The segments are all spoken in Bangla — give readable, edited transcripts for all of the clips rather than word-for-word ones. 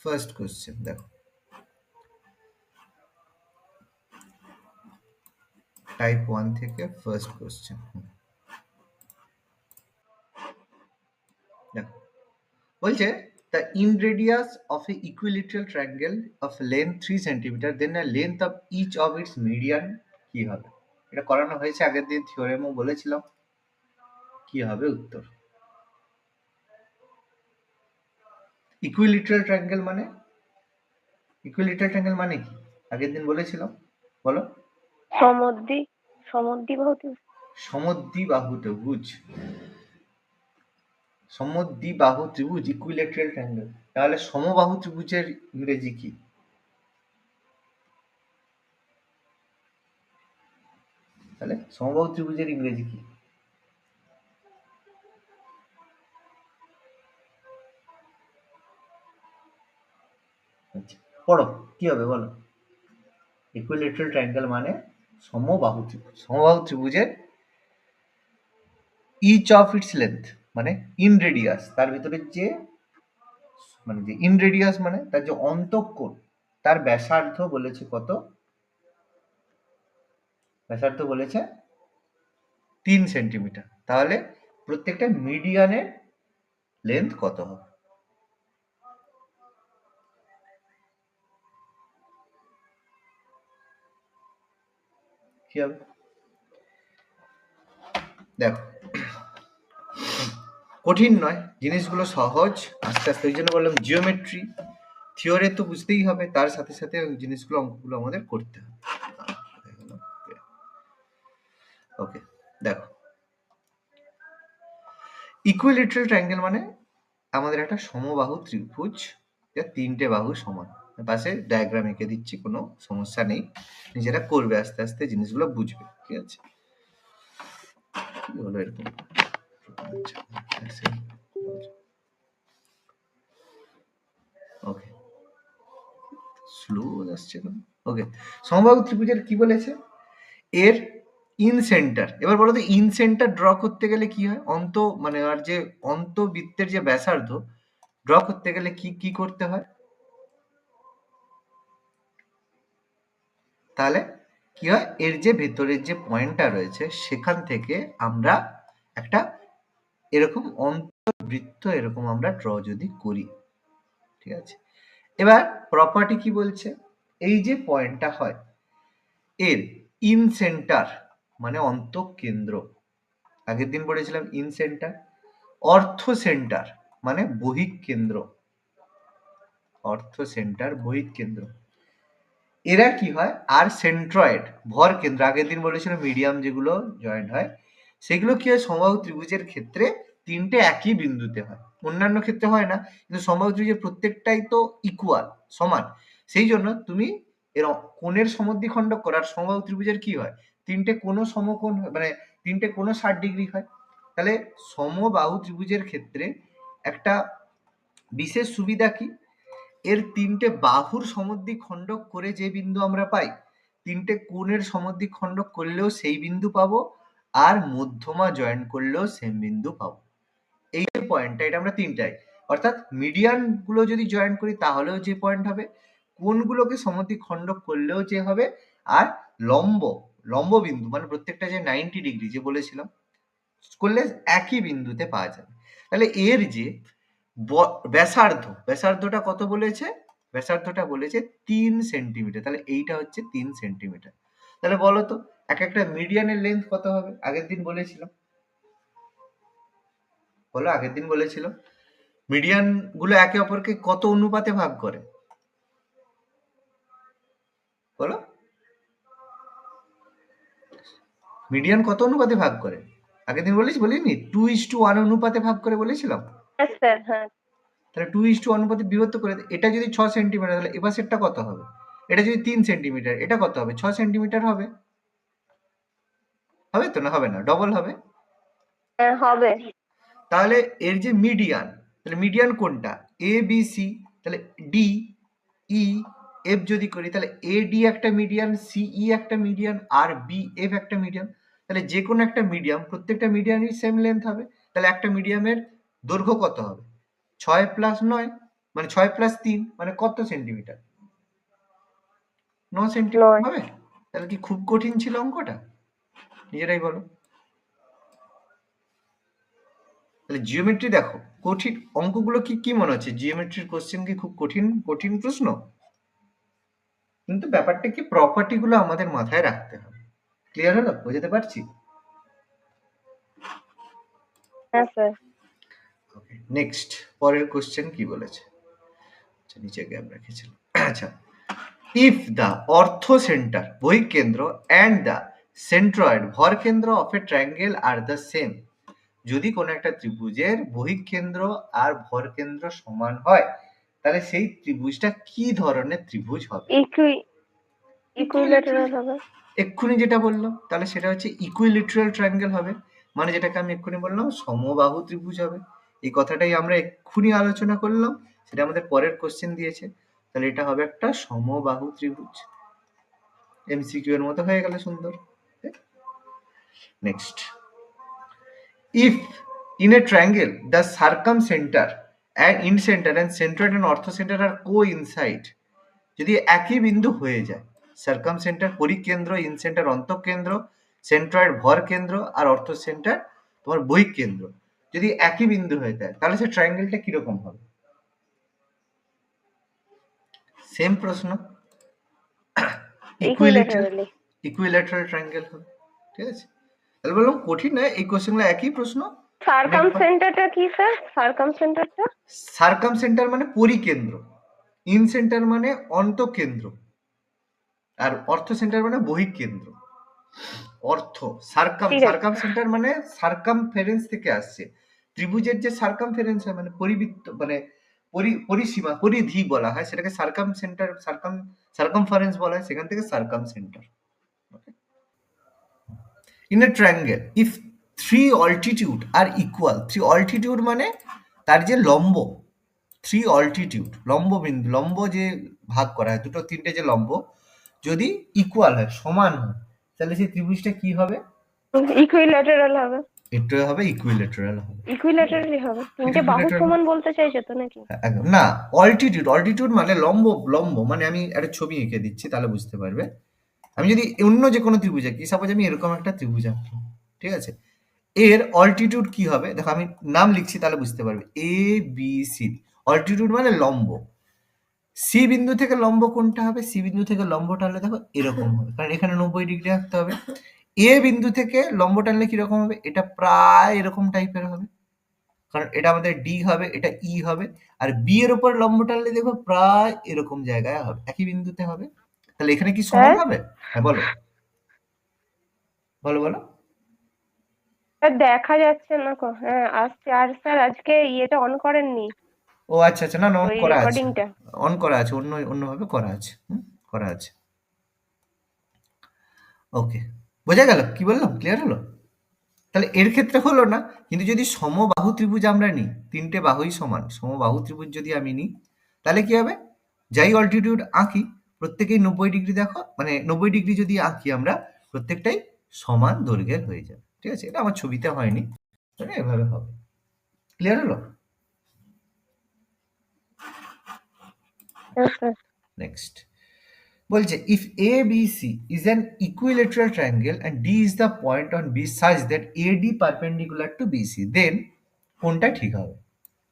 ফার্স্ট কোশ্চেন দেখো, টাইপ 1 থেকে ফার্স্ট কোশ্চেন। দেখো বলছে the in radius of a equilateral triangle of length 3 centimeter then the length of each of its median কি হবে? এটা করানো হয়েছে আগের দিন, থিওরেমও বলেছিলাম। কি হবে উত্তর? ইকুইলেটারাল ট্রায়াঙ্গেল মানে কি আগের দিন বলেছিলাম, বলো। সমদ্বিবাহু ত্রিভুজ, সমদ্বিবাহু ত্রিভুজ ইকুইলেটারাল ট্রায়াঙ্গেল। তাহলে সমবাহু ত্রিভুজের ইংরেজি কি? তাহলে সমবাহু ত্রিভুজের ইংরেজি কি? আচ্ছা পড়ো, কি হবে বলো। ইকুইলেটারাল ট্রায়াঙ্গেল মানে সমবাহু ত্রিভুজ। সমবাহু ত্রিভুজের ইচ অফ ইটস লেন্থ মানে ইন রেডিয়াস, তার ভিতরে যে মানে যে ইন রেডিয়াস মানে তার যে অন্তঃকোণ, তার ব্যাসার্ধ বলেছে কত? ব্যাসার্ধ বলেছে 3 সেন্টিমিটার। তাহলে প্রত্যেকটা মিডিয়ানের লেন্থ কত হবে? কি হবে? দেখো কঠিন নয়, জিনিসগুলো সহজ, আস্তে আস্তে। ওই জন্য বললাম জিওমেট্রি থিওরি তো বুঝতেই হবে, তার সাথে সাথে ওই জিনিসগুলো অঙ্কগুলো আমাদের করতে হবে। ওকে দেখো, ইকুইলেটারাল ট্রায়াঙ্গেল মানে আমাদের একটা সমবাহু ত্রিভুজ, যার 3টে বাহু সমান। পাশে ডায়াগ্রাম এঁকে দিচ্ছি, কোনো সমস্যা নেই, নিজেরা করবে, আস্তে আস্তে জিনিসগুলো বুঝবে। ঠিক আছে, কি হলো এরকম? ওকে, স্লো আসছে কেন? ওকে, সমবাহু ত্রিভুজের কি বলেছে? এর ইন সেন্টার। এবার বলো তো, ইন সেন্টার ড্র করতে গেলে কি হয়? মানে আর যে অন্তবৃত্তের যে ব্যাসার্ধ ড্র করতে গেলে কি কি করতে হয়? তাহলে কি হয়, এর যে ভেতরের যে পয়েন্টটা রয়েছে সেখান থেকে আমরা একটা এরকম অন্তবৃত্ত এরকম আমরা ড্র যদি করি, ঠিক আছে। এবার প্রপার্টি কি বলছে? এই যে পয়েন্টটা হয় এর ইন সেন্টার মানে অন্তঃকেন্দ্র, আগের দিন পড়েছিলাম ইন সেন্টার। অর্থ সেন্টার মানে বহিঃ কেন্দ্র, অর্থ সেন্টার বহিঃ কেন্দ্র। এরা কি হয়? আর সেন্ট্রয়েড ভর কেন্দ্র, আগের দিন বলেছিল মিডিয়াম যেগুলো জয়েন্ট হয় সেগুলো কি হয়? সমবাহু ত্রিভুজের ক্ষেত্রে 3টে একই বিন্দুতে হয়, অন্যান্য ক্ষেত্রে হয় না, কিন্তু সমবাহু ত্রিভুজের প্রত্যেকটাই তো ইকুয়াল, সমান। সেই জন্য তুমি এর কোণের সমদ্বিখণ্ডক করার, সমবাহু ত্রিভুজের কি হয়? 3টে কোণ সমকোণ মানে 3টে কোণ 60 ডিগ্রি হয়। তাহলে সমবাহু ত্রিভুজের ক্ষেত্রে একটা বিশেষ সুবিধা কি? এর 3টে বাহুর সমদ্বিখণ্ডক করে যে বিন্দু আমরা পাই, 3টে কোণের সমদ্বিখণ্ডক করলেও সেই বিন্দু পাবো, আর মধ্যমা জয়েন করলেও সেম বিন্দু পাবো। এই যে পয়েন্টটা, এটা আমরা 3টাই, অর্থাৎ মিডিয়ান গুলো যদি জয়েন করি তাহলেও যে পয়েন্ট হবে, কোণগুলোকে সমদ্বিখণ্ডক করলেও যে হবে, আর লম্ব লম্ব বিন্দু মানে প্রত্যেকটা যে 90 ডিগ্রি যে বলেছিলাম করলে একই বিন্দুতে পাওয়া যাবে। তাহলে এর যে ব্যাসার্ধটা কত বলেছে? ব্যাসার্ধটা বলেছে 3 সেন্টিমিটার। তাহলে এইটা হচ্ছে 3 সেন্টিমিটার। তাহলে বলো তো এক একটা মিডিয়ানের লেন্থ কত হবে? আগের দিন বলেছিলাম, বলো, আগের দিন বলেছিল মিডিয়ান গুলো একে অপরকে কত অনুপাতে ভাগ করে? বলো, মিডিয়ান কত অনুপাতে ভাগ করে? আগের দিন বলিনি 2:1 অনুপাতে ভাগ করে বলেছিলাম? তাহলে 2:1 অনুপাতে বিভক্ত করে, এটা যদি 6 সেন্টিমিটার তাহলে এপাশেরটা কত হবে? এটা যদি 3 সেন্টিমিটার, এটা কত হবে? 6 সেন্টিমিটার হবে। হবে তো, না হবে না? ডবল হবে। হবে। তাহলে এর যে মিডিয়ান, তাহলে মিডিয়ান কোনটা? এ বি সি। তাহলে ডি ই এফ যদি করি তাহলে এ ডি একটা মিডিয়ান, সিই একটা মিডিয়ান, আর বি এফ একটা মিডিয়ান। তাহলে যে কোনো একটা মিডিয়াম, প্রত্যেকটা মিডিয়ানই সেম লেন্থ হবে। তাহলে একটা মিডিয়ামের দৈর্ঘ্য কত হবে? 6 + 9, মানে 6 প্লাস 3 মানে কত সেন্টিমিটার? 9 সেন্টিমিটার হবে। তাহলে কি খুব কঠিন ছিল অঙ্কটা? নিজেরাই বলো। তাহলে জিওমেট্রি দেখো, কঠিন অঙ্কগুলো কি মনে হচ্ছে? জিওমেট্রির কোশ্চেন কি খুব কঠিন প্রশ্ন? কিন্তু ব্যাপারটা কি, প্রপার্টি গুলো আমাদের মাথায় রাখতে হবে। ক্লিয়ার হলো? বোঝাতে পারছি? হ্যাঁ স্যার। ওকে, নেক্সট পরের কোশ্চেন কি বলেছে? আচ্ছা, নিচে গ্যাপ রেখেছিলাম। আচ্ছা, if the orthocenter বহিঃকেন্দ্র and the centroid ভরকেন্দ্র of a triangle are the same, যদি কোনো একটা ত্রিভুজের বহিঃকেন্দ্র আর ভরকেন্দ্র সমান হয়, তাহলে সেই ত্রিভুজটা কি ধরনের ত্রিভুজ হবে? ইকুইল্যাটারাল হবে। এক্ষুনি যেটা বললাম, তাহলে সেটা হচ্ছে ইকুইল্যাটারাল ট্রায়াঙ্গেল হবে। মানে যেটাকে আমি এক্ষুনি বললাম সমবাহু ত্রিভুজ হবে। এই কথাটাই আমরা এক্ষুনি আলোচনা করলাম, সেটা আমাদের পরের কোশ্চেন দিয়েছে। তাহলে এটা হবে একটা সমবাহু ত্রিভুজ। এমসিকিউ এর মতো হয়ে গেল, সুন্দর। Next, if in a triangle the circumcenter and incenter and centroid and orthocenter are coincide, যদি একই বিন্দু হয়ে যায়, সার্কামসেন্টার পরিকেন্দ্র, ইনসেন্টার অন্তঃকেন্দ্র, সেন্ট্রয়েড ভর কেন্দ্র আর অর্থসেন্টার তোমার বহিঃকেন্দ্র যদি একই বিন্দু হয়ে যায়, তাহলে সে ট্রায়াঙ্গেলটা কিরকম হবে? সেম প্রশ্ন, ইকুইল্যাটারাল ট্রায়াঙ্গেল হবে। ঠিক আছে, তাহলে বললাম কঠিন নয়, এই কোশ্চেনগুলো একই প্রশ্ন। সার্কামসেন্টারটা কি স্যার? সার্কামসেন্টার মানে পরিকেন্দ্র, ইনসেন্টার মানে অন্তঃকেন্দ্র, আর অর্থসেন্টার মানে বহিঃকেন্দ্র। সার্কামসেন্টার মানে সার্কামফারেন্স থেকে আসছে। ত্রিভুজের যে সার্কামফারেন্স হয় মানে পরিবৃত্ত, মানে পরিসীমা, পরিধি বলা হয়, সেটাকে সার্কামফারেন্স বলা হয়, সেখান থেকে circumcentre. In a triangle if three altitude are equal, three altitude মানে তার যে লম্ব, থ্রি অল্টিটিউড লম্ব বিন্দু, লম্ব যে ভাগ করা হয় দুটো তিনটে যে লম্ব যদি ইকুয়াল হয়, সমান হয়, তাহলে সেই ত্রিভুজটা কি হবে? ইকুইল্যাটারাল হবে। এটা হবে ইকুইল্যাটারাল হবে। ইকুইল্যাটারালই হবে। তিনটে বাহু সমান বলতে চাইছো তো নাকি? একদম না, অল্টিটিউড মানে লম্ব মানে আমি একটা ছবি এঁকে দিচ্ছি তাহলে বুঝতে পারবে। আমি যদি অন্য যে কোনো ত্রিভুজ আঁকি, সাপোজ আমি এরকম একটা ত্রিভুজ আঁকলাম, ঠিক আছে, এর অল্টিটিউড কি হবে দেখো, আমি নাম লিখছি তাহলে বুঝতে পারবে। এ বি সি, অল্টিটিউড মানে লম্ব। সি বিন্দু থেকে লম্ব কোনটা হবে? সি বিন্দু থেকে লম্ব টানলে দেখো এরকম হবে, কারণ এখানে 90 ডিগ্রি রাখতে হবে। এ বিন্দু থেকে লম্ব টানলে কিরকম হবে? এটা প্রায় এরকম টাইপের হবে, কারণ এটা আমাদের ডি হবে, এটা ই হবে। আর বি এর উপর লম্ব টানলে দেখো প্রায় এরকম জায়গায় হবে, একই বিন্দুতে হবে। তাহলে এখানে কি সমান হবে? হ্যাঁ বলো বলো বলো। দেখা যাচ্ছে না কো। হ্যাঁ আসছে। আর স্যার আজকে ইয়েটা অন করেননি? ও আচ্ছা আচ্ছা, না অন ওই করা আছে, রেকর্ডিংটা অন করা আছে, অন্যভাবে করা আছে, করা আছে। ওকে, বোঝা গেল কি বললাম? ক্লিয়ার হলো? তাহলে এর ক্ষেত্রে হলো না, কিন্তু যদি সমবাহু ত্রিভুজ আমরা নিই, তিনটে বাহুই সমান সমবাহু ত্রিভুজ যদি আমি নিই, তাহলে কি হবে? যাই অল্টিটিউড আঁকি প্রত্যেকেই 90 ডিগ্রি, দেখো মানে 90 ডিগ্রি যদি আঁকি আমরা, প্রত্যেকটাই সমান দৈর্ঘ্যের হয়ে যাবে। ঠিক আছে, এটা আমার ছবিতে হয়নি, মানে এভাবে হবে। ক্লিয়ার হলো? নেক্সট বলছে, if A B C is an equilateral triangle and D is the point on B such that A D perpendicular to B C, then কোনটা ঠিক হবে?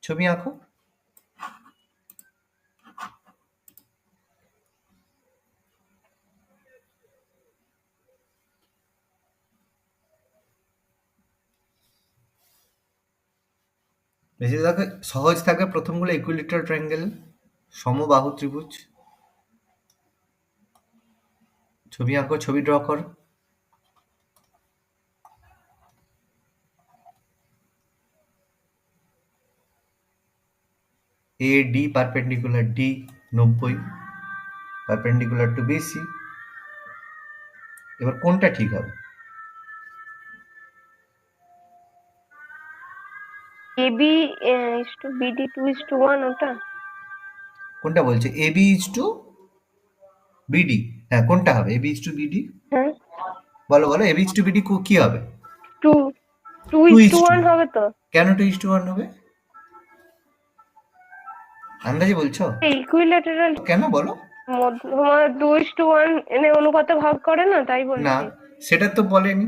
ছবি আঁকো। বেশি থাকে সহজ থাকবে প্রথমগুলো, ইকুইলেটারাল ট্রায়াঙ্গেল, সমবাহু ত্রিভুজ। ছবি আঁকো, ছবি ড্র করো। A D perpendicular D 90 perpendicular to BC, এবার কোনটা ঠিক হবে? এবি ইজ টু বিডি 2:1 ওটা কোনটা বলছে? A B is to BD, হ্যাঁ কোনটা হবে? A B is to BD, হ্যাঁ বলো বলো, A B is to BD কি হবে? 2:1 হবে তো। কেন 2:1 হবে? আন্দাজে বলছো? ইকুইল্যাটারাল কেন বলো? মধ্যমা 2:1 এনে অনুপাতে ভাগ করে না, তাই না, বলছি। সেটা তো বলেনি।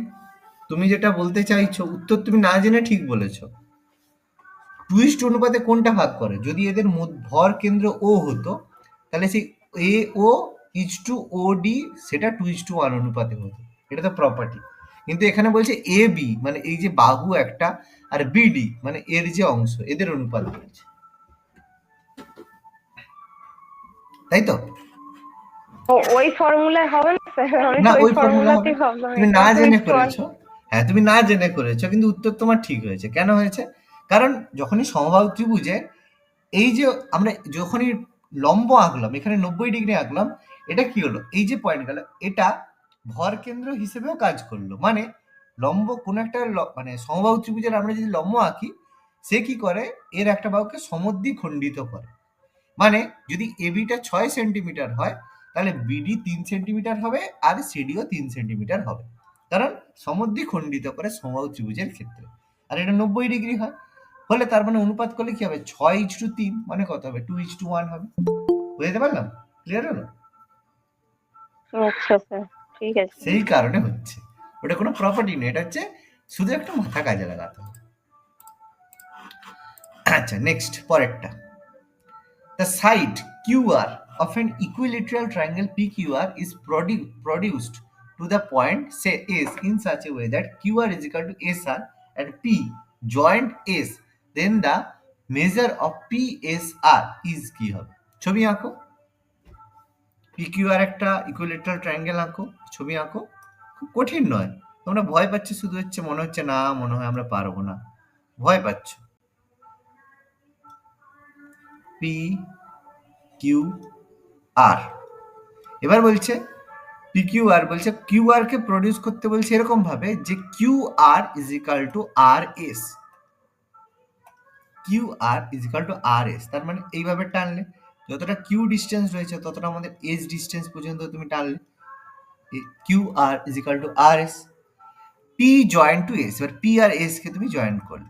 তুমি যেটা বলতে চাইছো, উত্তর তুমি না জেনে ঠিক বলেছো। টুইস্ট অনুপাতে কোনটা ভাগ করে? যদি এদের ভর কেন্দ্র ও হতো, তাহলে সেই এ ও ইজ টু ও ডি সেটা 2:1 অনুপাতে হতো। এটা তো প্রপার্টি। কিন্তু এখানে বলছে এ বি, মানে এই যে বাহু একটা, আর বিডি মানে এর যে অংশ, এদের অনুপাত বলছে, তাই তো? ওই ফর্মুলায় হবে না স্যার, আমি না, তো ওই ওই ফর্মুলা হবে ফর্মুলাতেই না। ভাবলাম তুমি এটা না জেনে 2:1। করেছো। হ্যাঁ, তুমি না জেনে করেছো, কিন্তু উত্তর তোমার ঠিক হয়েছে। কেন হয়েছে? কারণ যখনই সমবাহু ত্রিভুজে এই যে আমরা যখনই লম্ব আঁকলাম, এখানে 90 ডিগ্রি আঁকলাম, এটা কি হলো? এই যে পয়েন্ট গেল, এটা ভর কেন্দ্র হিসেবেও কাজ করলো। মানে লম্ব কোন একটা মানে সমবাহু ত্রিভুজের আমরা যদি লম্ব আঁকি, সে কি করে, এর একটা বাহুকে সমদ্বিখণ্ডিত করে। মানে যদি এবিটা 6 সেন্টিমিটার হয়, তাহলে বিডি 3 সেন্টিমিটার হবে, আর সিডিও 3 সেন্টিমিটার হবে। কারণ সমদ্বিখণ্ডিত করে সমবাহু ত্রিভুজের ক্ষেত্রে। আর এটা 90 ডিগ্রি হয়, হলে তার মানে অনুপাত করলে কি হবে? 6:3, মানে কত হবে? 2:1 হবে। বুঝতে পারলাম? ক্লিয়ার হলো? আচ্ছা স্যার, ঠিক আছে। সেই কারণে হচ্ছে, ওটা কোনো প্রপার্টি নেই, এটা হচ্ছে শুধু একটা মাথা কাজে লাগাতে হবে। আচ্ছা, নেক্সট, পরেরটা। The side QR of an equilateral triangle PQR is produced to the point say S in such a way that QR is equal to SR and P joint S. Then the measure of PSR is কি হবে? ছবি আঁকো। PQR একটা ইকুইলেটারাল ট্রায়াঙ্গেল আঁকো, ছবি আঁকো। খুব কঠিন নয়। তোমরা ভয় পাচ্ছ, শুধু হচ্ছে মনে হচ্ছে না, মনে হয় আমরা পারবো না, ভয় পাচ্ছ। পি কিউ আর, এবার বলছে পিকিউআর, বলছে কিউআর কে প্রডিউস করতে বলছে এরকম ভাবে যে QR is equal to R S. QR is equal to R S, তার মানে এইভাবে টানলে যতটা কিউ ডিস্টেন্স রয়েছে ততটা আমাদের এস ডিস্টেন্স পর্যন্ত তুমি টানলে, QR is equal to R S. P joint to S, এবার পি আর এস কে তুমি জয়েন্ট করলে,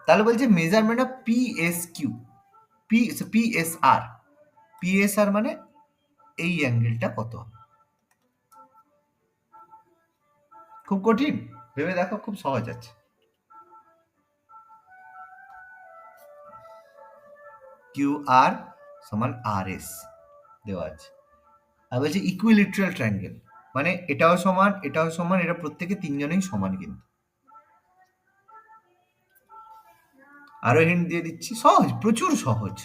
তাহলে বলছে measurement of P S Q, P S R, P S R মানে এই অ্যাঙ্গেলটা কত হবে? খুব কঠিন? ভেবে দেখো, খুব সহজ আছে। কিউ আর সমান আর এস দেওয়া আছে। আর বলছে ইকুইলিটারাল ট্রায়াঙ্গেল, মানে এটাও সমান, এটাও সমান, এটা প্রত্যেকে তিনজনেই সমান। কিন্তু আরো হিন্ট দিয়ে দিচ্ছি, সহজ, প্রচুর সহজ।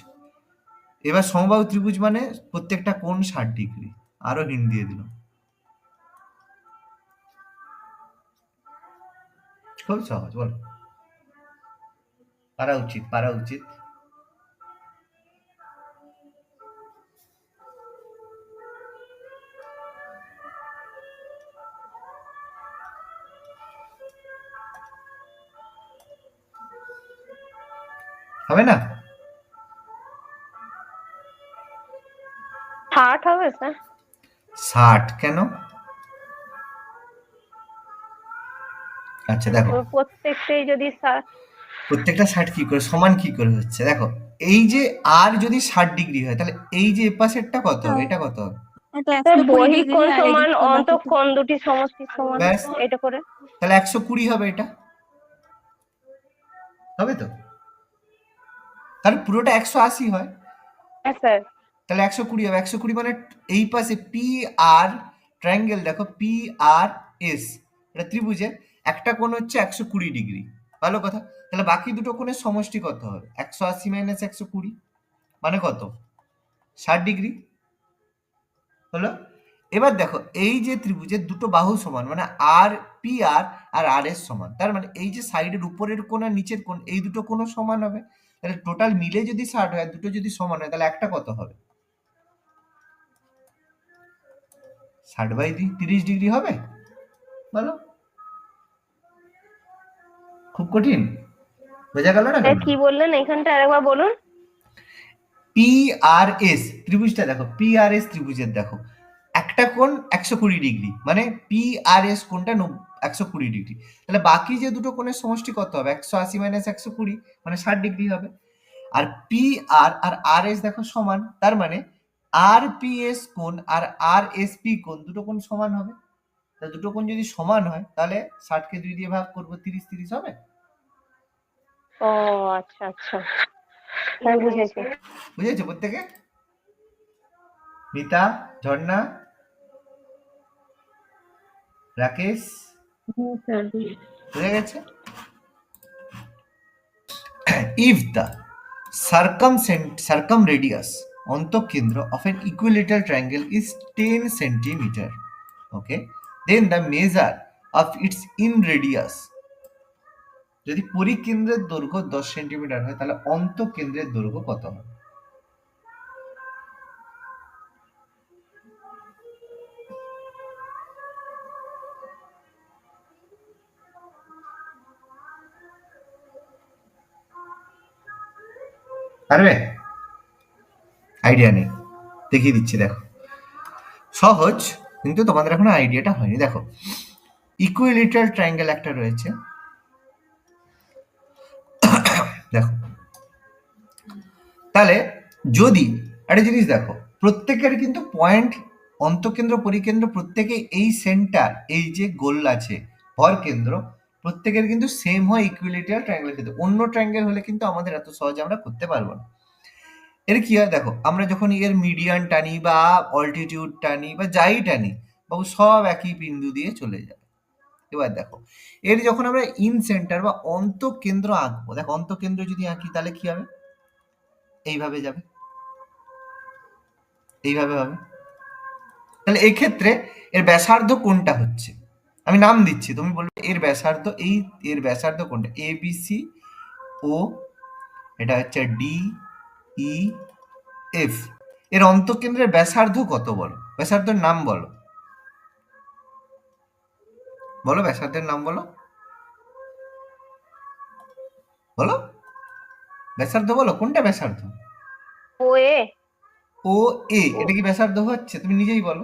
এবার সমবাহু ত্রিভুজ মানে প্রত্যেকটা কোণ 60 ডিগ্রি। আরো হিন্ট দিয়ে দিলাম, খুব সহজ। বলো, পারা উচিত, পারা উচিত। হবে না? 60 হবে স্যার? 60 কেন? আচ্ছা দেখো, প্রত্যেকটাই যদি প্রত্যেকটা 60 কি করে সমান কি করে হচ্ছে? দেখো, এই যে আর যদি 60 ডিগ্রি হয়, তাহলে এই যে এপাশেরটা কত হবে? এটা কত হবে? দৈহিক কোণ সমান অন্তঃকোণ দুটি সমষ্টির সমান, ব্যাস, এটা করে। তাহলে 120 হবে। এটা হবে তো? তাহলে পুরোটা 180 হয়, হ্যাঁ স্যার। তাহলে 120 হবে। 120 মানে এই পাশে পি আর ট্রায়াঙ্গেল, দেখো পি আর এস, এটা ত্রিভুজের একটা কোণ হচ্ছে 120 ডিগ্রি। ভালো কথা। তাহলে বাকি দুটো কোণের সমষ্টি কত হবে? 180 মাইনাস 120 মানে কত? 60 ডিগ্রি। হলো? এবার দেখো, এই যে ত্রিভুজের দুটো বাহু সমান, মানে আর পি আর আর আর এস সমান, তার মানে এই যে সাইডের উপরের কোণ আর নিচের কোণ, এই দুটো কোণও সমান হবে। তাহলে টোটাল মিলে যদি 60 হয়, দুটো যদি সমান হয়, তাহলে একটা কত হবে? 60/2 30 ডিগ্রি হবে। বলো, খুব কঠিন? বোঝা গেল না কেন? কি বললেন এখানটা আরেকবার বলুন। পি আর এস ত্রিভুজটা দেখো, পি আর এস ত্রিভুজের দেখো, একটা কোণ 120 ডিগ্রি, মানে পি আর এস কোণটা 120 ডিগ্রি। তাহলে বাকি যে দুটো কোণের সমষ্টি কত হবে? 180 মাইনাস 120 মানে 60 ডিগ্রি হবে। আর পি আর আর এস দেখো সমান, তার মানে আর পি এস কোণ আর আর এস পি কোণ দুটো কোণ সমান হবে। তা দুটো কোণ যদি সমান হয় তাহলে 60কে 2 দিয়ে ভাগ করবো, 30 হবে। ও আচ্ছা আচ্ছা, হ্যাঁ বুঝেছি। বুঝেছো প্রত্যেকে? মিতা, ঝর্ণা, রাকেশ, বুঝে গেছে? If the circumradius অন্তঃকেন্দ্র of an equilateral triangle is 10 centimeter, okay, then the measure of its inradius, যদি পরিকেন্দ্রের দৈর্ঘ্য 10 সেন্টিমিটার হয় তাহলে অন্তঃকেন্দ্রের দৈর্ঘ্য কত হবে? পারবে? আইডিয়া নেই, দেখিয়ে দিচ্ছি, দেখো সহজ, কিন্তু তোমাদের এখন আইডিয়াটা হয়নি। দেখো ইকুইলেটারাল ট্রায়াঙ্গেল একটা রয়েছে, দেখো তাহলে যদি একটা জিনিস দেখো, প্রত্যেকের কিন্তু পয়েন্ট অন্তঃকেন্দ্র পরিকেন্দ্র প্রত্যেকে এই সেন্টার, এই যে গোল আছে হর কেন্দ্র, প্রত্যেকের কিন্তু সেম হয় ইকুইলেটারাল ট্রায়াঙ্গেলের ক্ষেত্রে। অন্য ট্রায়াঙ্গেল হলে কিন্তু আমাদের এত সহজে আমরা করতে পারবো না। এর কি হয় দেখো, আমরা যখন এর মিডিয়ান টানি বা অল্টিটিউড টানি বা যাই টানি, বাবু সব একই বিন্দু দিয়ে চলে যায়। এবার দেখো এর যখন আমরা ইন সেন্টার বা অন্তঃকেন্দ্র আঁকবো, দেখো অন্তঃকেন্দ্র যদি আঁকি তাহলে কি হবে? এইভাবে যাবে, এইভাবে হবে। তাহলে এক্ষেত্রে এর ব্যাসার্ধ কোনটা হচ্ছে? আমি নাম দিচ্ছি, তুমি বলবে এর ব্যাসার্ধ, এই এর ব্যাসার্ধ কোনটা? এ বি সি ও, এটা হচ্ছে ডি ই এফ। এর অন্তঃকেন্দ্রের ব্যাসার্ধ কত বলো? ব্যাসার্ধের নাম বলো, বলো ব্যাসার্ধের নাম বলো, বলো ব্যাসার্ধ বলো, কোনটা ব্যাসার্ধ? ও এ, ও এ, এটা কি ব্যাসার্ধ হচ্ছে? তুমি নিজেই বলো,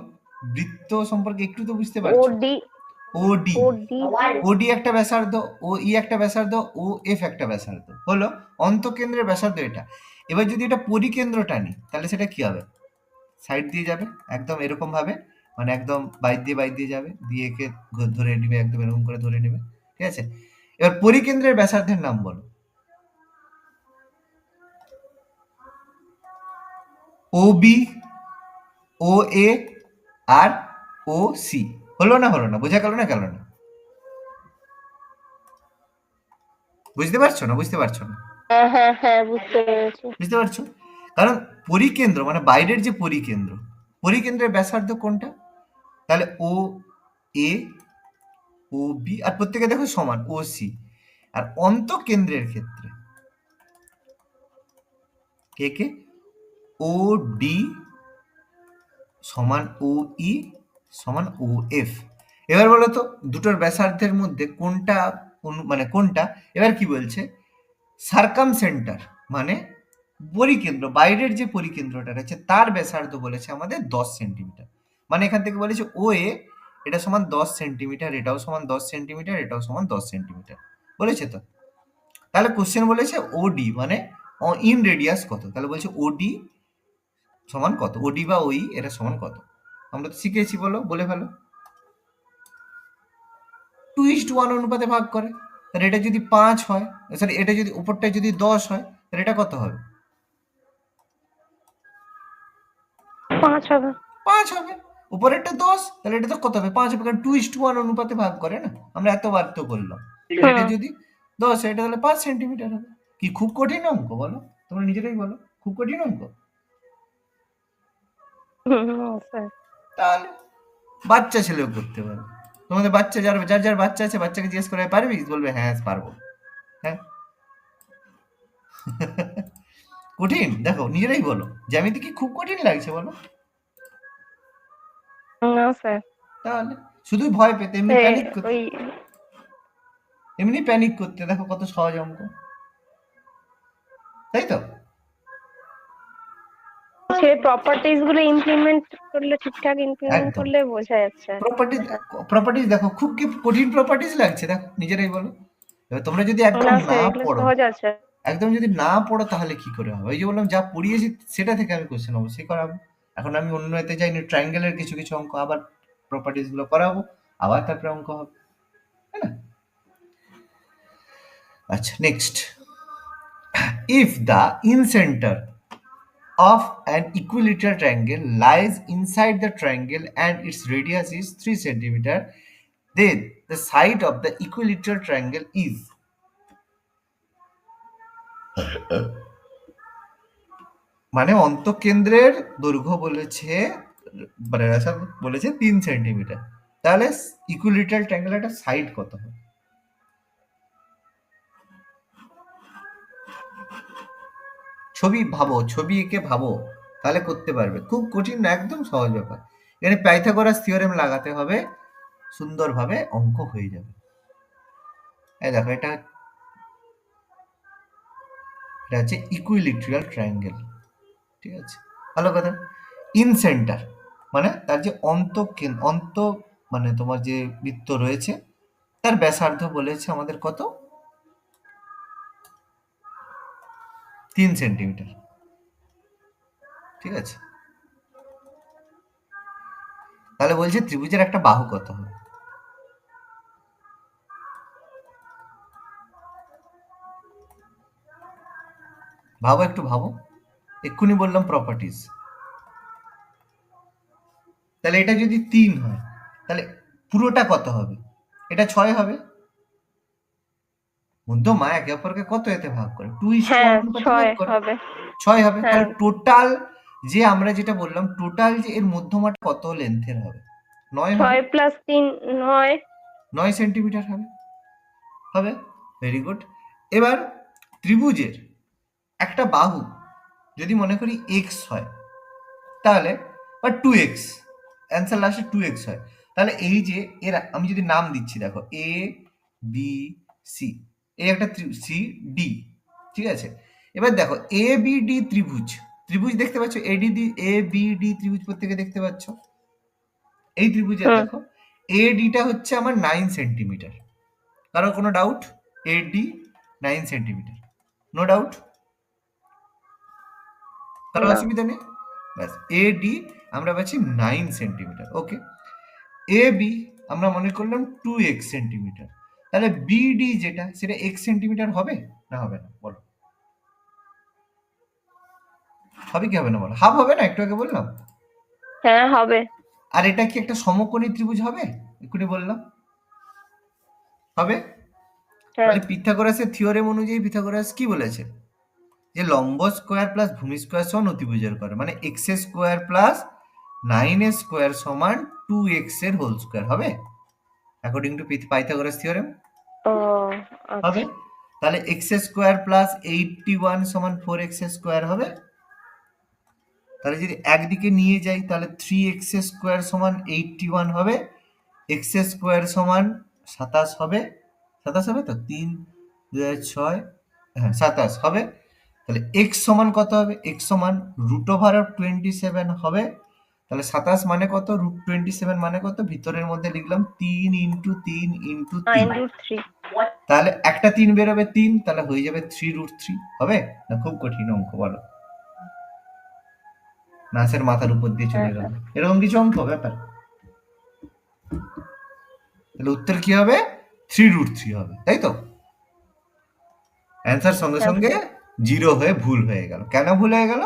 বৃত্ত সম্পর্কে একটু তো বুঝতে ও পারছো। ডি, ও ডি, ও ডি, ও ডি একটা ব্যাসার্ধ, ও ই একটা ব্যাসার্ধ, ও এফ একটা ব্যাসার্ধ, হলো অন্তঃকেন্দ্রের ব্যাসার্ধ এটা। এবার যদি এটা পরিকেন্দ্র টানি তাহলে সেটা কি হবে? সাইড দিয়ে যাবে একদম এরকম ভাবে, মানে একদম বাইর দিয়ে যাবে, দিয়ে একে ধরে নেবে, একদম এরকম করে ধরে নেবে, ঠিক আছে? এবার পরিকেন্দ্রের ব্যাসার্ধের নাম বলো। ও বি, ও এ আর ও সি, হলো না? হলো না? বোঝা গেল না? গেল না? বুঝতে পারছো না? বুঝতে পারছো না? হ্যাঁ হ্যাঁ হ্যাঁ বুঝতে পেরেছি। বুঝতে পারছো? কারণ পরিকেন্দ্র মানে বাইরের যে পরিকেন্দ্র, পরিকেন্দ্রের ব্যাসার্ধ কোনটা? তাহলে ও এ, ও বি, আর প্রত্যেকে দেখো সমান ও সি। আর অন্তঃকেন্দ্রের ক্ষেত্রে কে কে? ও ডি সমান ও ই সমান ও এফ। এবার বলো তো দুটোর ব্যাসার্ধের মধ্যে কোনটা মানে কোনটা? এবার কি বলছে? সার্কাম সেন্টার মানে পরিকেন্দ্র, বাইরের যে পরিকেন্দ্রটা রয়েছে তার ব্যাসার্ধ বলেছে আমাদের 10 সেন্টিমিটার। মানে এখান থেকে বলেছে ও এ এটা সমান 10 সেন্টিমিটার, এটাও সমান 10 সেন্টিমিটার, এটাও সমান 10 সেন্টিমিটার, বলেছে তো। তাহলে কোশ্চেন বলেছে ও ডি মানে ইন রেডিয়াস কত, তাহলে বলছে ও ডি সমান কত? ও ডি বা ওই এটা সমান কত? আমরা তো শিখেছি, বলো, বলে ফেলো। 2:1 অনুপাতে ভাগ করে। তাহলে এটা যদি 5 হয়, সরি এটা যদি উপরটা যদি 10 হয় তাহলে এটা কত হবে? 5 হবে। 5 হবে। উপরেরটা 10, তাহলে এটা তো কত হবে? 5 হবে, কারণ 2:1 অনুপাতে ভাগ করে না, আমরা এতবার তো করলাম। এটা যদি 10 এটা তাহলে 5 সেন্টিমিটার হবে। কি খুব কঠিন অঙ্ক বলো? তোমরা নিজেরাই বলো, খুব কঠিন অঙ্ক? স্যার। তাহলে বাচ্চা ছেলেও করতে পারে। তোমাদের বাচ্চা যার যার যার বাচ্চা আছে, বাচ্চাকে জিজ্ঞেস করে পারবি? বলবে হ্যাঁ পারবো। হ্যাঁ কঠিন? দেখো নিজেরাই বলো, জ্যামিতি কি খুব কঠিন লাগছে বলো? না স্যার, তাহলে শুধু ভয় পেতে, এমনি প্যানিক করতে, ওই এমনি প্যানিক করতে, দেখো কত সহজ অঙ্ক, তাই তো? বলছে প্রপার্টিজ গুলো ইমপ্লিমেন্ট করলে, ঠিকঠাক ইমপ্লিমেন্ট একদম করলে বোঝা যাচ্ছে। প্রপার্টিজ। হ্যাঁ। প্রপার্টিজ দেখো, খুব কি কঠিন প্রপার্টিজ লাগছে? দেখো নিজেরাই বলো। এবার তোমরা যদি একদম না না স্যার, এগুলো পড়ো, সহজ আছে। একদম যদি না পড়ো তাহলে কি করে হবে? ওই যে বললাম, যা পড়িয়েছি সেটা থেকে আমি কোশ্চেন অবশ্যই করাবো। এখন আমি অন্য এতে যাইনি, ট্রায়াঙ্গেলের কিছু কিছু অঙ্ক আবার প্রপার্টিজ গুলো করাবো, আবার তারপরে অঙ্ক হবে, তাই না? আচ্ছা, next. If the incentre of an equilateral triangle lies inside the triangle and its radius is 3 centimeter, then the side of the equilateral triangle is, মানে অন্তঃকেন্দ্রের দৈর্ঘ্য বলেছে, মানে ব্যাসার্ধ বলেছে 3 সেন্টিমিটার, তাহলে ইকুইলেটারাল ট্রায়াঙ্গেলের সাইড কত হবে? ছবি ভাবো, ছবি এঁকে ভাবো, তাহলে করতে পারবে। খুব কঠিন না, একদম সহজ ব্যাপার। এখানে পাইথাগোরাস থিওরেম লাগাতে হবে, সুন্দরভাবে অঙ্ক হয়ে যাবে। এই দেখো, এটা হচ্ছে ইকুইলেটারাল ট্রায়াঙ্গেল, ঠিক আছে? ভালো কথা। ইন সেন্টার মানে তার যে অন্ত, মানে তোমার যে বৃত্ত রয়েছে তার ব্যাসার্ধ বলেছে আমাদের কত? 3 সেন্টিমিটার, ঠিক আছে? তাহলে বলছে ত্রিভুজের একটা বাহু কত হবে? ভাবো, একটু ভাবো। এক্ষুনি বললাম প্রপার্টিজ। তাহলে এটা যদি 3 হয়, তাহলে পুরোটা কত হবে? এটা 6 হবে। মধ্যমা একে অপরকে কত এতে ভাগ করে? 2:1 হ্যাঁ, অনুপাতে ভাগ 6 করে। হবে। 6 হবে। হ্যাঁ। তাহলে টোটাল যে আমরা যেটা বললাম, টোটাল যে এর মধ্যমাটা কত লেন্থের হবে? 9 হবে। 6 প্লাস 3 9। 9 সেন্টিমিটার হবে। হবে, ভেরি গুড। এবার ত্রিভুজের একটা বাহু যদি মনে করি এক্স হয়, তাহলে বা 2x, অ্যান্সার লাস্টে 2x হয়, তাহলে এই যে এর আমি যদি নাম দিচ্ছি, দেখো এ বি সি, এই একটা সি ডি, ঠিক আছে? এবার দেখো এ বি ডি ত্রিভুজ, ত্রিভুজ দেখতে পাচ্ছ? এ বি ডি ত্রিভুজ প্রত্যেকে দেখতে পাচ্ছ? এই ত্রিভুজের হুম। দেখো এ ডিটা হচ্ছে আমার 9 সেন্টিমিটার। কারো কোনো doubt? A D 9 centimetre, no doubt? কারো না। অসুবিধা নেই? ব্যাস, এ ডি আমরা পাচ্ছি 9 সেন্টিমিটার। ওকে, এ বি আমরা মনে করলাম 2x সেন্টিমিটার, তাহলে বিডি যেটা সেটা x সেন্টিমিটার হবে না হবে না? বলো, হবে কি হবে না? বলো, হাফ হবে না? একটু আগে বললাম। হ্যাঁ, হবে। আর এটা কি একটা সমকোণী ত্রিভুজ হবে? এক্ষুনি বললাম হবে। হ্যাঁ। তাহলে পিথাগোরাসের থিওরেম অনুযায়ী পিথাগোরাস কি বলেছে? যে লম্ব স্কোয়ার প্লাস ভূমি স্কোয়ার সমান অতিভুজের করে, মানে এক্স স্কোয়ার প্লাস 9 স্কোয়ার সমান 2x এর হোল স্কোয়ার হবে, অ্যাকর্ডিং টু পাইথাগোরাস থিওরেম। ও হবে। আচ্ছা। তাহলে এক্স স্কোয়ার প্লাস 81 সমান 4x স্কোয়ার হবে। তাহলে যদি একদিকে নিয়ে যাই, তাহলে 3x স্কোয়ার সমান 81 হবে, এক্স স্কোয়ার সমান 27 হবে। 27 হবে তো? 3 2 6, হ্যাঁ 27 হবে। তাহলে x সমান কত হবে? x সমান √27 হবে। তাহলে 27 মানে কত? √27 মানে কত? ভিতরের মধ্যে লিখলাম 3 ইন্টু 3 ইন্টু 3, 9√3। তাহলে একটা 3 বেরোবে 3, তাহলে হয়ে যাবে 3√3 হবে না? খুব কঠিন অঙ্ক? বলো, নাসের মাথার উপর দিয়ে চলে হ্যাঁ গেল হ্যাঁ। এরকম কিছু অঙ্ক ব্যাপার? তাহলে উত্তর কি হবে? 3√3 হবে, তাই তো? অ্যান্সার সঙ্গে হ্যাঁ সঙ্গে স্যার। 0 হয়ে ভুল হয়ে গেল। কেন ভুল হয়ে গেল?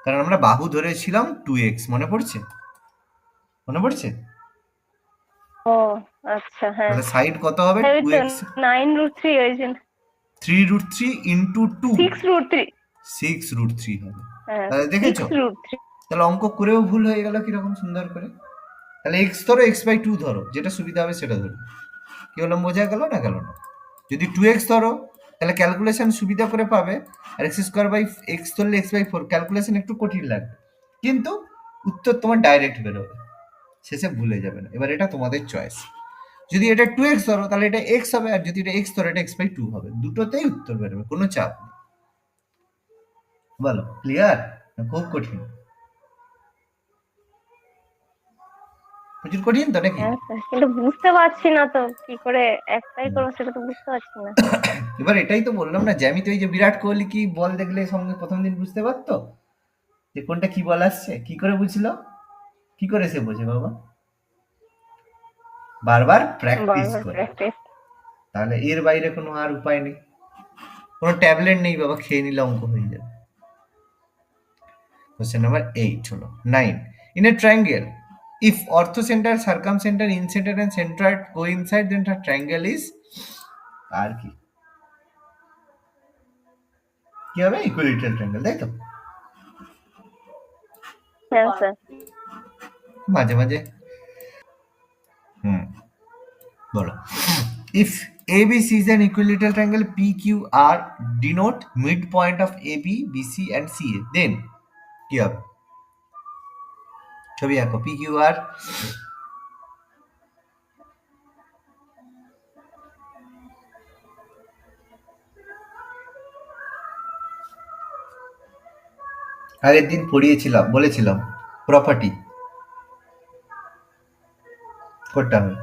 কারণ আমরা বাহু ধরেছিলাম 2x, মনে পড়ছে? মনে পড়ছে? ও আচ্ছা, হ্যাঁ। তাহলে সাইড কত হবে? ওই তো 2x। 9√3 হয়েছে। 3√3 ইন্টু 2, 6√3। 6√3 হবে। হ্যাঁ, তাহলে দেখেছো? 6√3। তাহলে অঙ্ক করেও ভুল হয়ে গেল কিরকম সুন্দর করে। তাহলে x ধরো, x/2 ধরো, যেটা সুবিধা হবে সেটা ধরো। কি বললাম, বোঝা গেল না গেল না? যদি 2x ধরো তাহলে ক্যালকুলেশন সুবিধা করে পাবে, আর x² ধরলে x/4 ক্যালকুলেশন একটু কঠিন লাগবে, কিন্তু উত্তর তোমার ডাইরেক্ট বেরোবে, শেষে ভুলে যাবে না। এবার এটা তোমাদের চয়েস। যদি এটা 2x ধরো তাহলে এটা x হবে, আর যদি এটা x ধরো এটা x/2 হবে, দুটোতেই উত্তর বেরোবে, কোনো চাপ নেই। বলো, ক্লিয়ার? খুব কঠিন? প্রচুর কঠিন তো নাকি? হ্যাঁ স্যার, কিন্তু বুঝতে পারছি না তো কি করে অ্যাপ্লাই করবো, সেটা তো বুঝতে পারছি না। এবার এটাই তো বললাম না, যে আমি তো এই যে বিরাট কোহলি কি বল দেখলে সঙ্গে প্রথম দিন বুঝতে পারতো যে কোনটা কি বল আসছে? কি করে বুঝলো? কি করে সে বোঝে বাবা? বারবার প্র্যাকটিস বারবার করে। প্র্যাকটিস। তাহলে এর বাইরে কোনো আর উপায় নেই, কোনো ট্যাবলেট নেই বাবা, খেয়ে নিলে অঙ্ক হয়ে যাবে। Question number 8 হলো 9. In a triangle, if orthocenter, circumcenter, incenter and centroid coincide, then the triangle is আর কি? কি হবে? ইকুইলেটারাল ট্রায়াঙ্গেল, তাই তো? হ্যাঁ স্যার। মাঝে মাঝে হুম বলো। If ABC is an equilateral triangle, PQR denote midpoint of AB, BC and CA, then কি হবে? ছবি আঁকো। PQR আগের দিন পড়িয়েছিলাম, বলেছিলাম প্রপার্টি করতে হবে।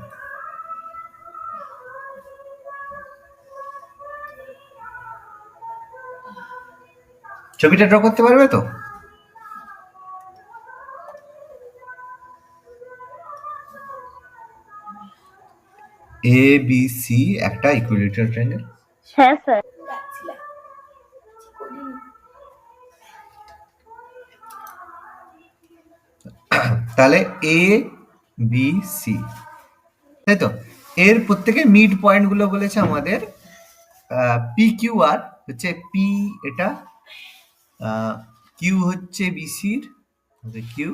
ছবিটা ড্র করতে পারবে তো? ABC একটা ইকুইলেটারাল ট্রায়াঙ্গেল। হ্যাঁ স্যার। তাহলে এ বি সি, তাই তো? এর প্রত্যেকের মিড পয়েন্ট গুলো বলেছে আমাদের পি কিউ আর হচ্ছে পি, এটা কিউ হচ্ছে বিসির কিউ,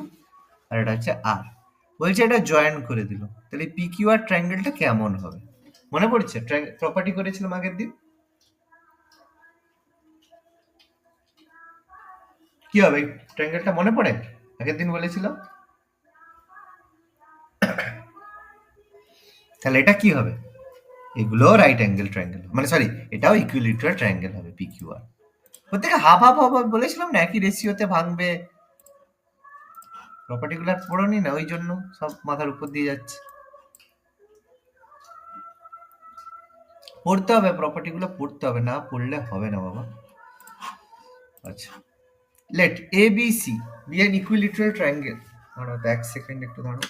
আর এটা হচ্ছে আর। বলছে এটা জয়েন করে দিল, তাহলে পি কিউ আর ট্রায়াঙ্গেলটা কেমন হবে? মনে পড়ছে? প্রপার্টি করেছিলাম আগের দিন। কি হবে ট্রায়াঙ্গেলটা, মনে পড়ে? আগের দিন বলেছিলাম। তাহলে এটা কি হবে? এগুলো রাইট অ্যাঙ্গেল ট্রায়াঙ্গেল, মানে সরি, এটাও ইকুইলেটারাল ট্রায়াঙ্গেল হবে পি কিউ আর। প্রত্যেকে হাফ হাফ হাফ বলেছিলাম না, একই রেশিওতে ভাঙবে। প্রপার্টিগুলো পড়োনি না, ওই জন্য সব মাথার উপর দিয়ে যাচ্ছে। পড়তে হবে, প্রপার্টিগুলো পড়তে হবে, না পড়লে হবে না বাবা। আচ্ছা, let A B C be an equilateral triangle. দাঁড়াও তো এক সেকেন্ড, একটু দাঁড়াও।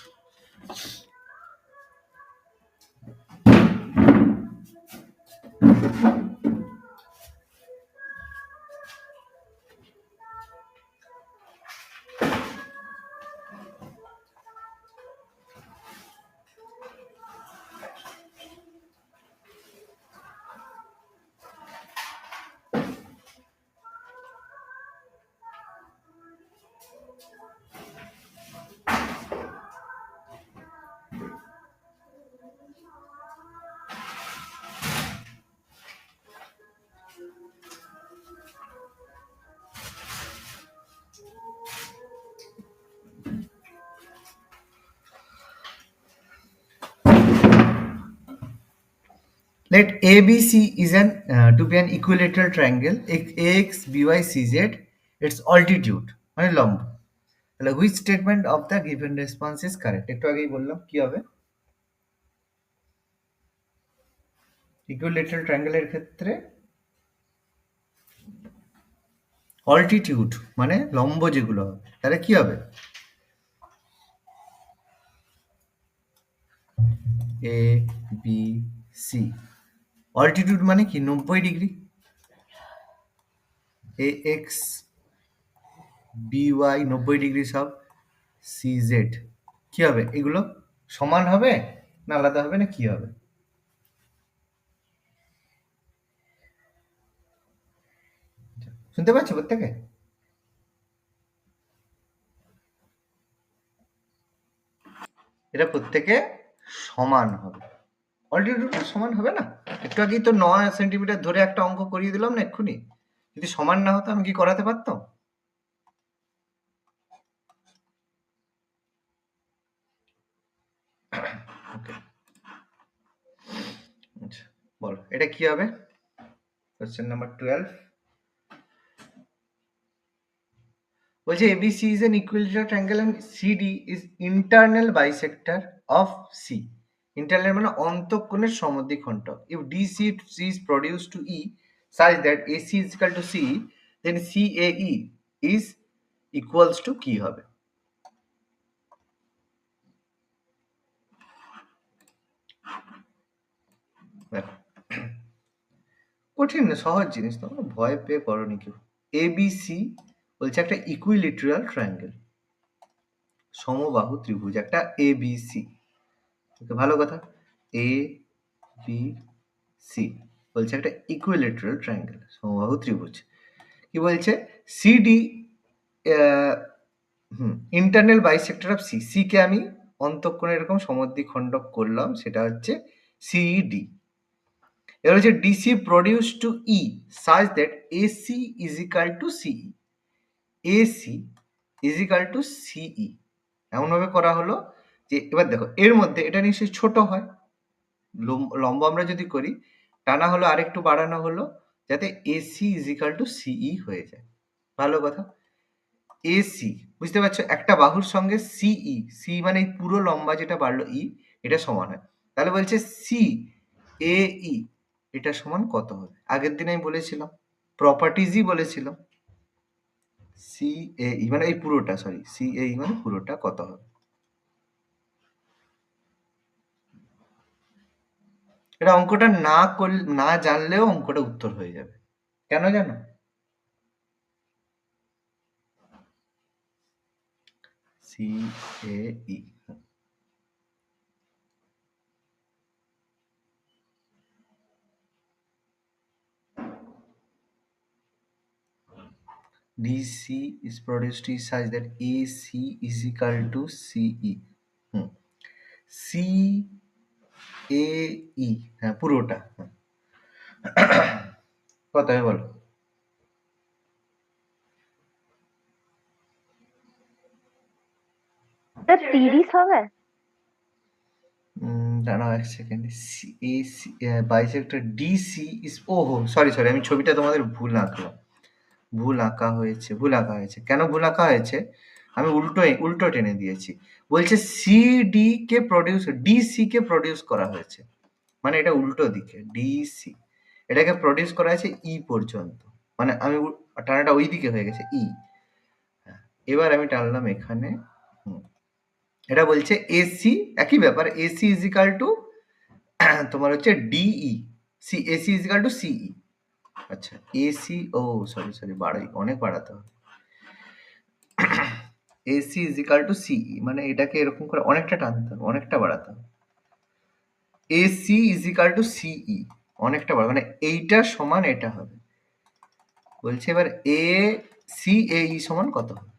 Let ABC is an to be an equilateral triangle, AX, BY, CZ, its altitude মানে লম্ব। তাহলে which statement of the given response is correct? একটু আগেই বললাম কি হবে। ইকুইলেটারাল ট্রায়াঙ্গেলের ক্ষেত্রে অল্টিটিউড মানে লম্ব যেগুলো হবে, তাহলে কি হবে? এ বি সি, অল্টিটিউড মানে কি? 90 ডিগ্রি। এ এক্স বি ওয়াই 90 ডিগ্রি সব। সি জেড কি হবে? এগুলো সমান হবে না আলাদা হবে, না কি হবে? শুনতে পাচ্ছ প্রত্যেকে? এটা প্রত্যেকে সমান হবে, অল্টিটিউডটা সমান হবে না? একটু আগেই তো 9 সেন্টিমিটার ধরে একটা অঙ্ক করিয়ে দিলাম না এক্ষুনি। যদি সমান না হতো আমি কি করাতে পারতাম? ওকে, আচ্ছা বলো এটা কি হবে? Question number 12। বলছে ABC is an equilateral triangle and CD is internal bisector of C. Internal মানে অন্তঃকোণের সমদ্বিখণ্ডক. If DC is produced to E such that AC is equal to CE, then CAE is equals to কি হবে? দেখো, কঠিন না, সহজ জিনিস, তোমরা ভয় পেয়ে করনি কেউ। ABC বলছে একটা ইকুইলিটারাল ট্রায়াঙ্গেল, সমবাহু ত্রিভুজ একটা ABC। ভালো কথা, ABC বলছে একটা ইকুইলিটারাল ট্রায়াঙ্গেল, সমবাহু ত্রিভুজ। কি বলছে? CD internal bisector of C. C কে আমি অন্তঃকোণে এরকম সমদ্বিখণ্ডক করলাম, সেটা হচ্ছে সিইডি। এবার হচ্ছে DC produce to E such that AC is equal to CE. AC is equal to CE এমনভাবে করা হলো যে, এবার দেখো এর মধ্যে এটা নিশ্চয়ই ছোট হয়, লম্ব আমরা যদি করি, টানা হলো আরেকটু বাড়ানো হলো যাতে এসি ইজ ইকাল টু সিই হয়ে যায়। ভালো কথা। এসি বুঝতে পারছো, একটা বাহুর সঙ্গে সিই, সি মানে এই পুরো লম্বা যেটা বাড়লো ই, এটা সমান হয়। তাহলে বলছে সি এ ই এটা সমান কত হবে? আগের দিন আমি বলেছিলাম, প্রপার্টিজই বলেছিলাম, সি এ ই মানে এই পুরোটা, সরি সি এ ই মানে পুরোটা কত হবে? এটা অঙ্কটা না জানলেও অঙ্কটা উত্তর হয়ে যাবে। কেন জানো? C A E DC is produced is such that AC is equal to CE. CAE হ্যাঁ পুরোটা কত হবে বলো? স্যার 30 হবে? দাঁড়াও এক second. AC bisector DC is, ওহো সরি আমি ছবিটা তোমাদের ভুল আঁকা হয়েছে। কেন ভুল আঁকা হয়েছে? আমি উল্টো টেনে দিয়েছি। বলছে সিডি কে প্রডিউস, ডিসি কে প্রডিউস করা হয়েছে, মানে এটা উল্টো দিকে। ডিসি এটাকে প্রডিউস করা হয়েছে ই পর্যন্ত, মানে আমি টানাটা ওই দিকে হয়ে গেছে ই। এবার আমি টানলাম এখানে। এটা বলছে এসি, একই ব্যাপার, এসি ইজ ইকাল টু তোমার হচ্ছে DE, C AC is equal to CE. আচ্ছা এসি, ও সরি অনেক বাড়াতে হবে। এসি ইজ ইকাল টু সিই মানে এটাকে এরকম করে অনেকটা টানতে হবে, অনেকটা বাড়াতে হবে। এসি ইজ ইকাল টু সিই অনেকটা বাড়া, মানে এইটা সমান এটা হবে। বলছে এবার এ সি এ ই সমান কত হবে,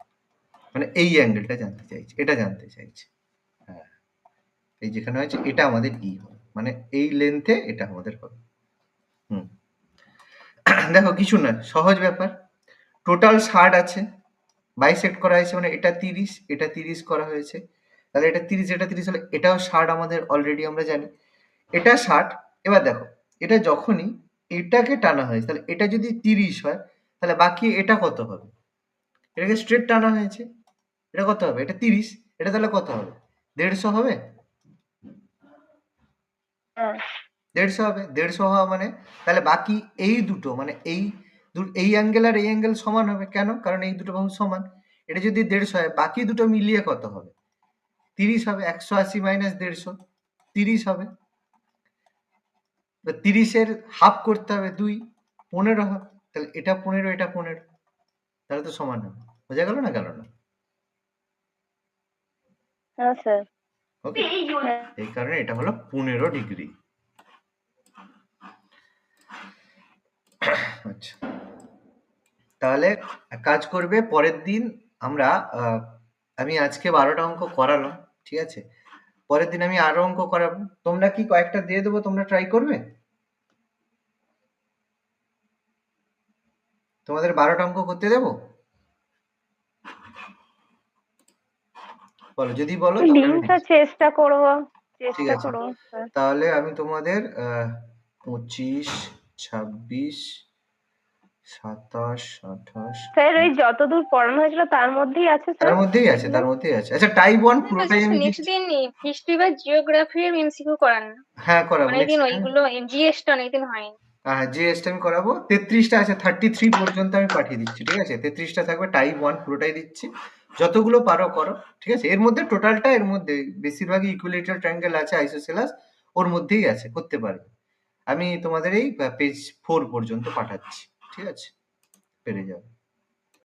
মানে এই অ্যাঙ্গেলটা জানতে চাইছে, এটা জানতে চাইছে। হ্যাঁ, এই যেখানে হয়েছে এটা আমাদের ই হবে, মানে এই লেন্থে এটা আমাদের হবে। দেখো কিছু না, সহজ ব্যাপার। টোটাল 60 আছে, বাইসেক্ট করা হয়েছে, মানে এটা 30, এটা 30 করা হয়েছে, তাহলে এটা 30, এটা 30 হলে এটাও 60 আমাদের অলরেডি আমরা জানি, এটা 60। এবার দেখো এটা যখনই এটাকে টানা হয়েছে, তাহলে এটা যদি 30 হয়, তাহলে বাকি এটা কত হবে? এটাকে স্ট্রেট টানা হয়েছে, এটা কত হবে? এটা 30, এটা তাহলে কত হবে? 150 হবে। হ্যাঁ 150 হবে। 150 হওয়া মানে তাহলে বাকি এই দুটো, মানে এই অ্যাঙ্গেল আর এই অ্যাঙ্গেল সমান হবে। কেন? কারণ এই দুটো বাহু সমান। এটা যদি 150 হয়, বাকি দুটো মিলিয়ে কত হবে? 30 হবে। 180 মাইনাস 150 30 হবে। 30 এর হাফ করতে হবে 2, 15 হবে। তাহলে এটা 15, এটা 15, তাহলে তো সমান হবে। বোঝা গেল না গেল না? হ্যাঁ স্যার। ওকে, এই কারণে এটা হলো 15 ডিগ্রি। আচ্ছা, তাহলে এক কাজ করবে, পরের দিন আমরা আমি আজকে 12টা অঙ্ক করালাম, ঠিক আছে? পরের দিন আমি আরো অঙ্ক করাবো। তোমরা কি কয়েকটা দিয়ে দেবো, তোমরা ট্রাই করবে? তোমাদের 12টা অঙ্ক করতে দেবো? বলো, যদি বলো তাহলে দিন আমি স্যার, দিচ্ছি। চেষ্টা করবো ঠিক আছে, স্যার। তাহলে আমি তোমাদের 25, 26, 27, 28, স্যার ওই যতদূর পড়ানো হয়েছিল তার মধ্যেই আছে স্যার তার মধ্যেই আছে, এগুলো? তার মধ্যেই আছে। আচ্ছা, টাইপ 1 না পুরোটাই জাস্ট আমি নেক্সট দিচ্ছি। দিন হিস্ট্রি বা জিওগ্রাফির এমসিকিউ করান না। হ্যাঁ, করাবো অনেকদিন নেক্সট টাইম। ওইগুলো জিএসটা অনেকদিন হয়নি। হ্যাঁ, জিএসটা আমি করাবো। 33টা আছে, 33 পর্যন্ত আমি পাঠিয়ে দিচ্ছি, ঠিক আছে? 33টা থাকবে, টাইপ 1 পুরোটাই দিচ্ছি। যতগুলো পারো করো, ঠিক আছে? এর মধ্যে টোটালটা, এর মধ্যে বেশিরভাগই ইকুইলেটারাল ট্রায়াঙ্গেল আছে, আইসোসেলাস ওর মধ্যেই আছে, করতে পারবে। আমি তোমাদের এই পেজ 4 পর্যন্ত পাঠাচ্ছি, ঠিক আছে? পেরে যাবে।